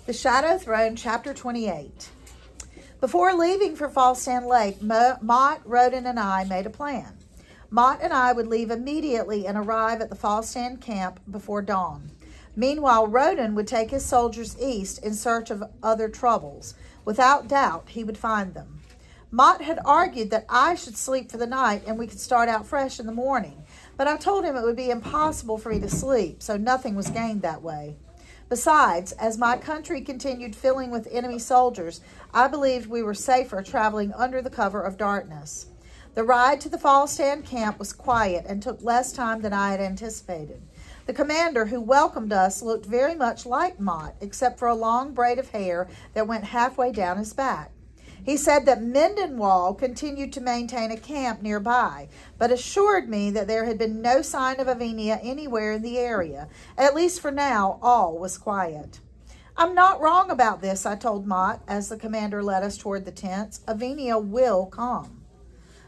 The Shadow Throne, Chapter 28. Before leaving for Fallstand Lake, Mott, Roden, and I made a plan. Mott and I would leave immediately and arrive at the Fallstand camp before dawn. Meanwhile, Roden would take his soldiers east in search of other troubles. Without doubt, he would find them. Mott had argued that I should sleep for the night and we could start out fresh in the morning, but I told him it would be impossible for me to sleep, so nothing was gained that way. Besides, as my country continued filling with enemy soldiers, I believed we were safer traveling under the cover of darkness. The ride to the Fallstand camp was quiet and took less time than I had anticipated. The commander who welcomed us looked very much like Mott, except for a long braid of hair that went halfway down his back. He said that Mendenwall continued to maintain a camp nearby, but assured me that there had been no sign of Avinia anywhere in the area. At least for now, all was quiet. I'm not wrong about this, I told Mott, as the commander led us toward the tents. Avinia will come.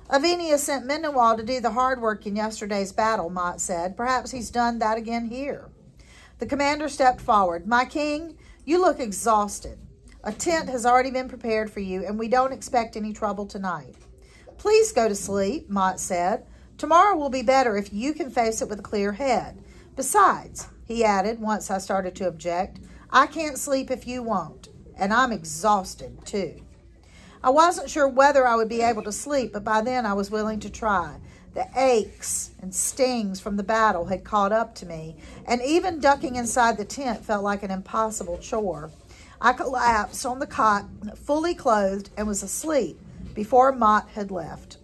Avinia sent Mendenwall to do the hard work in yesterday's battle, Mott said. Perhaps he's done that again here. The commander stepped forward. My king, you look exhausted. A tent has already been prepared for you, and we don't expect any trouble tonight. Please go to sleep, Mott said. Tomorrow will be better if you can face it with a clear head. Besides, he added, once I started to object, I can't sleep if you won't, and I'm exhausted too. I wasn't sure whether I would be able to sleep, but by then I was willing to try. The aches and stings from the battle had caught up to me, and even ducking inside the tent felt like an impossible chore. I collapsed on the cot, fully clothed, and was asleep before Mott had left.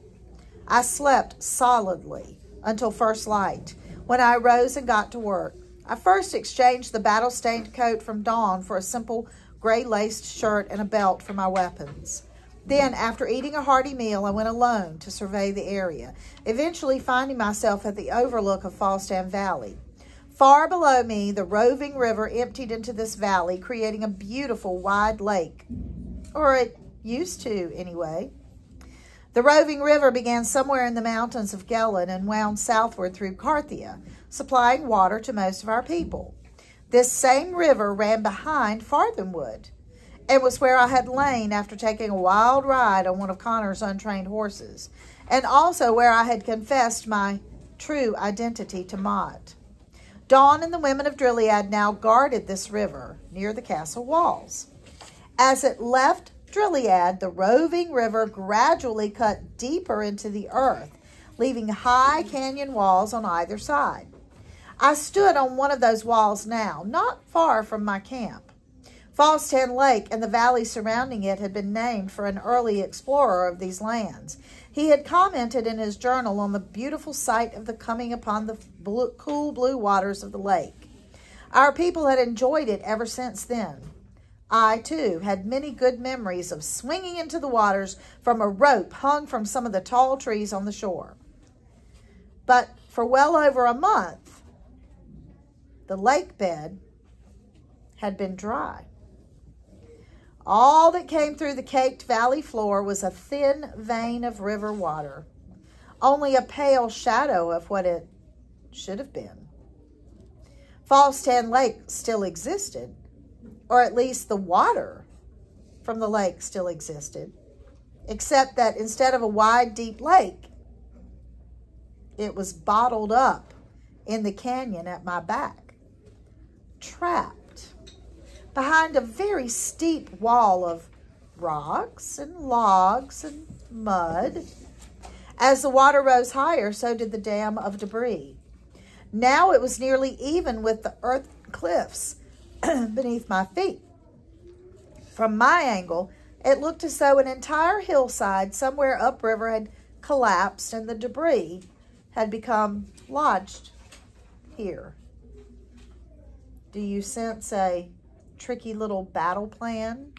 I slept solidly until first light, when I rose and got to work. I first exchanged the battle-stained coat from Dawn for a simple gray-laced shirt and a belt for my weapons. Then, after eating a hearty meal, I went alone to survey the area, eventually finding myself at the overlook of Fallstand Valley. Far below me, the roving river emptied into this valley, creating a beautiful wide lake. Or it used to, anyway. The roving river began somewhere in the mountains of Gellan and wound southward through Carthia, supplying water to most of our people. This same river ran behind Farthenwood, and was where I had lain after taking a wild ride on one of Connor's untrained horses, and also where I had confessed my true identity to Mott. Dawn and the women of Drilliad now guarded this river near the castle walls. As it left Drilliad, the roving river gradually cut deeper into the earth, leaving high canyon walls on either side. I stood on one of those walls now, not far from my camp. Fallstand Lake and the valley surrounding it had been named for an early explorer of these lands. He had commented in his journal on the beautiful sight of the coming upon the cool blue waters of the lake. Our people had enjoyed it ever since then. I, too, had many good memories of swinging into the waters from a rope hung from some of the tall trees on the shore. But for well over a month, the lake bed had been dry. All that came through the caked valley floor was a thin vein of river water, only a pale shadow of what it should have been. Fallstand Lake still existed, or at least the water from the lake still existed, except that instead of a wide, deep lake, it was bottled up in the canyon at my back, trapped behind a very steep wall of rocks and logs and mud. As the water rose higher, so did the dam of debris. Now it was nearly even with the earth cliffs beneath my feet. From my angle, it looked as though an entire hillside somewhere upriver had collapsed and the debris had become lodged here. Do you sense a tricky little battle plan?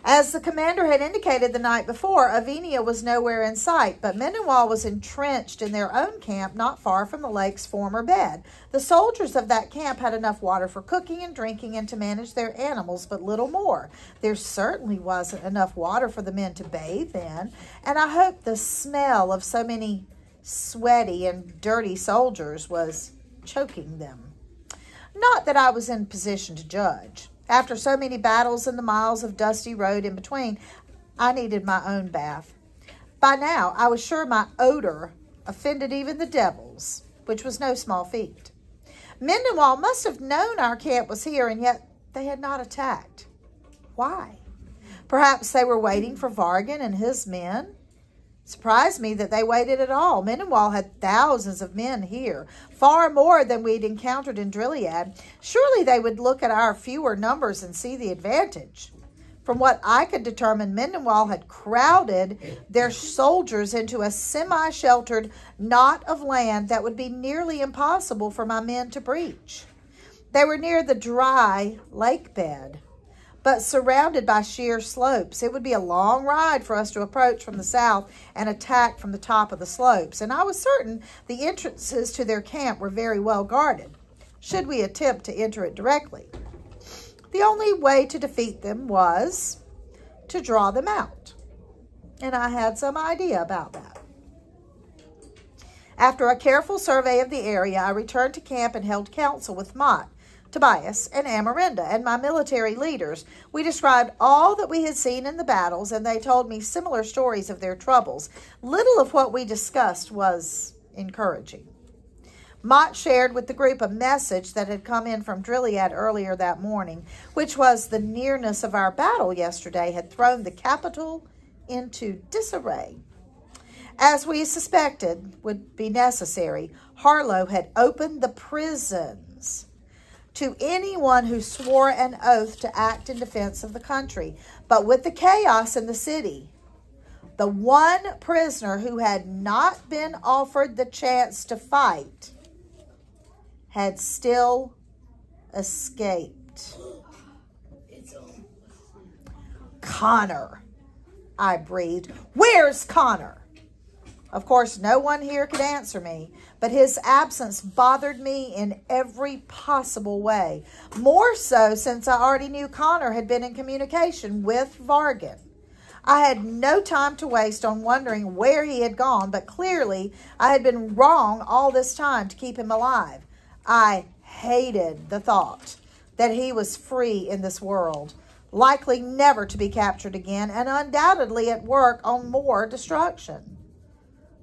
As the commander had indicated the night before, Avinia was nowhere in sight, but Mendenwall was entrenched in their own camp not far from the lake's former bed. The soldiers of that camp had enough water for cooking and drinking and to manage their animals, but little more. There certainly wasn't enough water for the men to bathe in, and I hoped the smell of so many sweaty and dirty soldiers was choking them. Not that I was in position to judge. After so many battles and the miles of dusty road in between, I needed my own bath. By now, I was sure my odor offended even the devils, which was no small feat. Mendenwall must have known our camp was here, and yet they had not attacked. Why? Perhaps they were waiting for Vargan and his men. It surprised me that they waited at all. Mendenwall had thousands of men here, far more than we'd encountered in Gilead. Surely they would look at our fewer numbers and see the advantage. From what I could determine, Mendenwall had crowded their soldiers into a semi-sheltered knot of land that would be nearly impossible for my men to breach. They were near the dry lake bed, but surrounded by sheer slopes. It would be a long ride for us to approach from the south and attack from the top of the slopes, and I was certain the entrances to their camp were very well guarded, should we attempt to enter it directly. The only way to defeat them was to draw them out, and I had some idea about that. After a careful survey of the area, I returned to camp and held council with Mott, Tobias, and Amarinda, and my military leaders. We described all that we had seen in the battles, and they told me similar stories of their troubles. Little of what we discussed was encouraging. Mott shared with the group a message that had come in from Gilead earlier that morning, which was the nearness of our battle yesterday had thrown the capital into disarray. As we suspected would be necessary, Harlow had opened the prisons to anyone who swore an oath to act in defense of the country. But with the chaos in the city, the one prisoner who had not been offered the chance to fight had still escaped. Connor, I breathed. Where's Connor? Of course, no one here could answer me, but his absence bothered me in every possible way. More so since I already knew Connor had been in communication with Vargan. I had no time to waste on wondering where he had gone, but clearly I had been wrong all this time to keep him alive. I hated the thought that he was free in this world, likely never to be captured again, and undoubtedly at work on more destruction.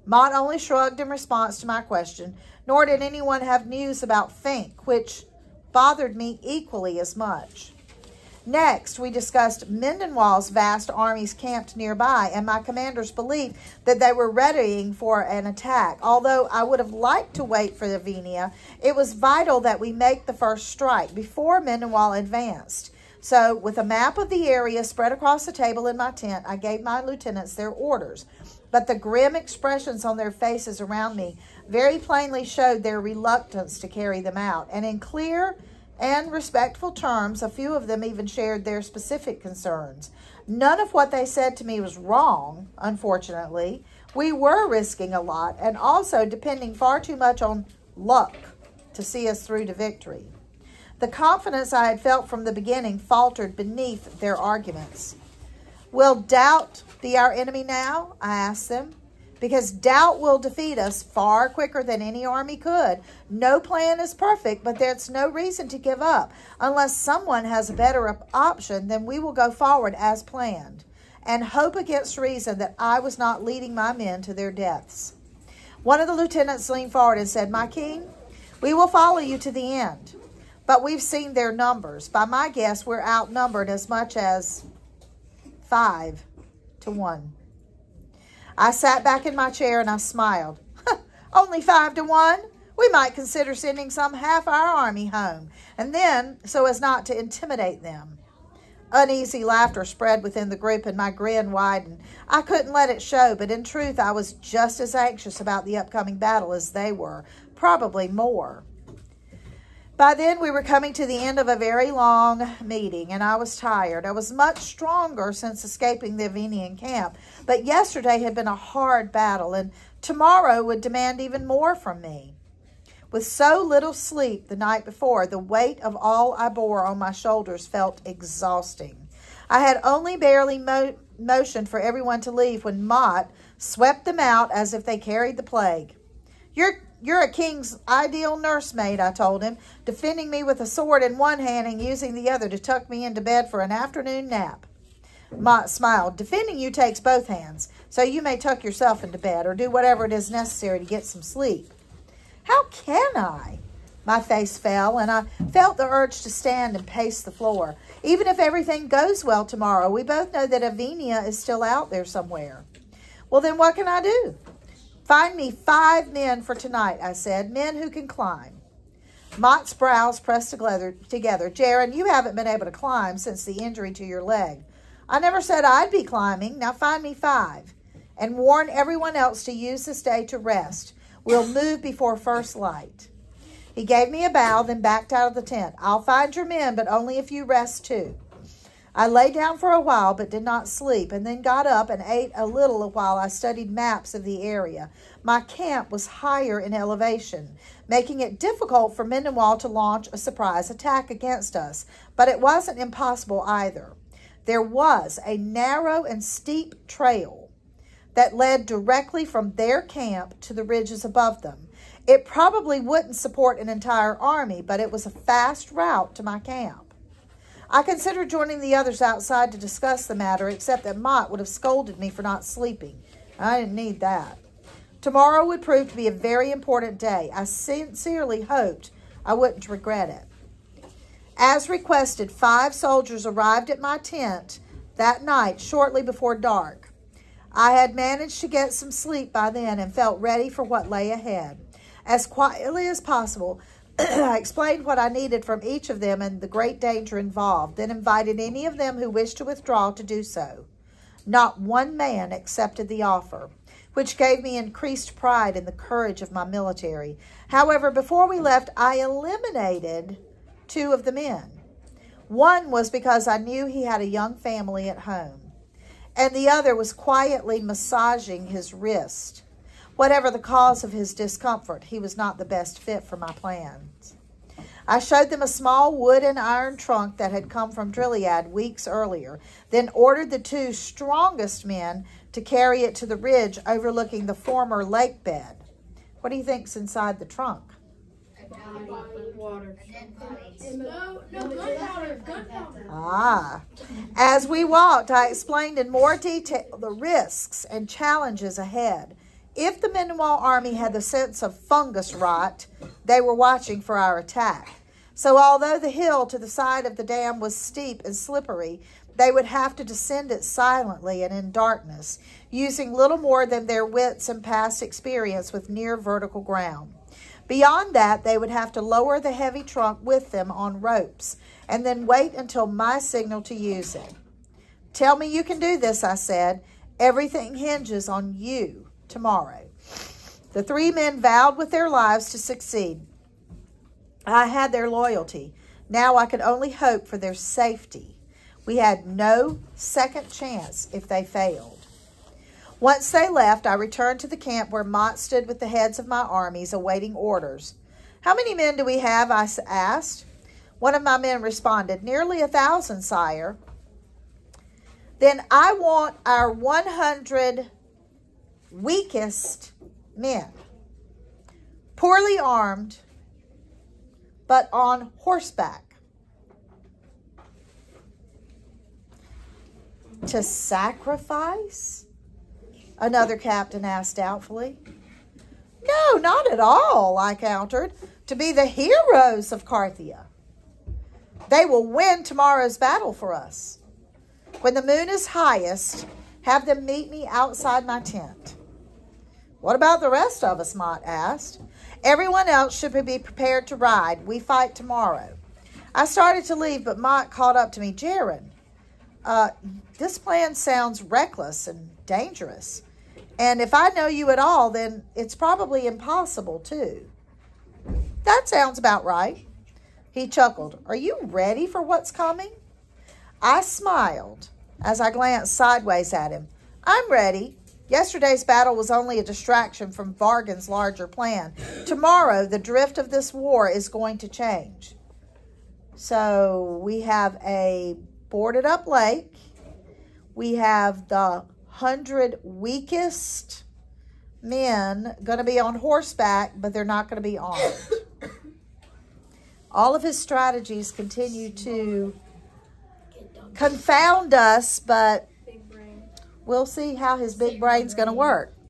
Mott only shrugged in response to my question, nor did anyone have news about Fink, which bothered me equally as much. Next, we discussed Mendenwall's vast armies camped nearby and my commander's belief that they were readying for an attack. Although I would have liked to wait for Lavinia, it was vital that we make the first strike before Mendenwall advanced. So, with a map of the area spread across the table in my tent, I gave my lieutenants their orders. But the grim expressions on their faces around me very plainly showed their reluctance to carry them out. And in clear and respectful terms, a few of them even shared their specific concerns. None of what they said to me was wrong, unfortunately. We were risking a lot and also depending far too much on luck to see us through to victory. The confidence I had felt from the beginning faltered beneath their arguments. Will doubt be our enemy now? I asked them. Because doubt will defeat us far quicker than any army could. No plan is perfect, but there's no reason to give up. Unless someone has a better option, then we will go forward as planned and hope against reason that I was not leading my men to their deaths. One of the lieutenants leaned forward and said, "My king, we will follow you to the end, but we've seen their numbers. By my guess, we're outnumbered as much as 5 to 1. I sat back in my chair and I smiled. Only 5 to 1? We might consider sending some half our army home, and then so as not to intimidate them. Uneasy laughter spread within the group and my grin widened. I couldn't let it show, but in truth I was just as anxious about the upcoming battle as they were, probably more. By then, we were coming to the end of a very long meeting, and I was tired. I was much stronger since escaping the Avenian camp, but yesterday had been a hard battle, and tomorrow would demand even more from me. With so little sleep the night before, the weight of all I bore on my shoulders felt exhausting. I had only barely motioned for everyone to leave when Mott swept them out as if they carried the plague. You're a king's ideal nursemaid, I told him, defending me with a sword in one hand and using the other to tuck me into bed for an afternoon nap. Mott smiled. Defending you takes both hands, so you may tuck yourself into bed or do whatever it is necessary to get some sleep. How can I? My face fell, and I felt the urge to stand and pace the floor. Even if everything goes well tomorrow, we both know that Avinia is still out there somewhere. Well, then what can I do? Find me 5 men for tonight, I said, men who can climb. Mott's brows pressed together. Jaron, you haven't been able to climb since the injury to your leg. I never said I'd be climbing. Now find me 5. And warn everyone else to use this day to rest. We'll move before first light. He gave me a bow, then backed out of the tent. I'll find your men, but only if you rest too. I lay down for a while, but did not sleep, and then got up and ate a little while I studied maps of the area. My camp was higher in elevation, making it difficult for Mendenwall to launch a surprise attack against us, but it wasn't impossible either. There was a narrow and steep trail that led directly from their camp to the ridges above them. It probably wouldn't support an entire army, but it was a fast route to my camp. I considered joining the others outside to discuss the matter, except that Mott would have scolded me for not sleeping. I didn't need that. Tomorrow would prove to be a very important day. I sincerely hoped I wouldn't regret it. As requested, 5 soldiers arrived at my tent that night shortly before dark. I had managed to get some sleep by then and felt ready for what lay ahead. As quietly as possible, I explained what I needed from each of them and the great danger involved, then invited any of them who wished to withdraw to do so. Not one man accepted the offer, which gave me increased pride in the courage of my military. However, before we left, I eliminated 2 of the men. One was because I knew he had a young family at home, and the other was quietly massaging his wrist. Whatever the cause of his discomfort, he was not the best fit for my plans. I showed them a small wood and iron trunk that had come from Drilliad weeks earlier, then ordered the 2 strongest men to carry it to the ridge overlooking the former lake bed. What do you think's inside the trunk? Water. Gunpowder. Ah. As we walked, I explained in more detail the risks and challenges ahead. If the Mendenwall army had the sense of fungus rot, they were watching for our attack. So although the hill to the side of the dam was steep and slippery, they would have to descend it silently and in darkness, using little more than their wits and past experience with near vertical ground. Beyond that, they would have to lower the heavy trunk with them on ropes and then wait until my signal to use it. Tell me you can do this, I said. Everything hinges on you tomorrow. The 3 men vowed with their lives to succeed. I had their loyalty. Now I could only hope for their safety. We had no second chance if they failed. Once they left, I returned to the camp where Mott stood with the heads of my armies awaiting orders. How many men do we have? I asked. One of my men responded, nearly 1,000, sire. Then I want our 100 weakest men, poorly armed, but on horseback, to sacrifice? Another captain asked doubtfully. No, not at all, I countered. To be the heroes of Carthia. They will win tomorrow's battle for us. When the moon is highest, have them meet me outside my tent. What about the rest of us? Mott asked. Everyone else should be prepared to ride. We fight tomorrow. I started to leave, but Mott caught up to me. Jaron, this plan sounds reckless and dangerous. And if I know you at all, then it's probably impossible too. That sounds about right. He chuckled. Are you ready for what's coming? I smiled as I glanced sideways at him. I'm ready. Yesterday's battle was only a distraction from Vargan's larger plan. Tomorrow, the drift of this war is going to change. So we have a boarded up lake. We have the 100 weakest men going to be on horseback, but they're not going to be armed. All of his strategies continue to confound us, but we'll see how his big brain's going to work.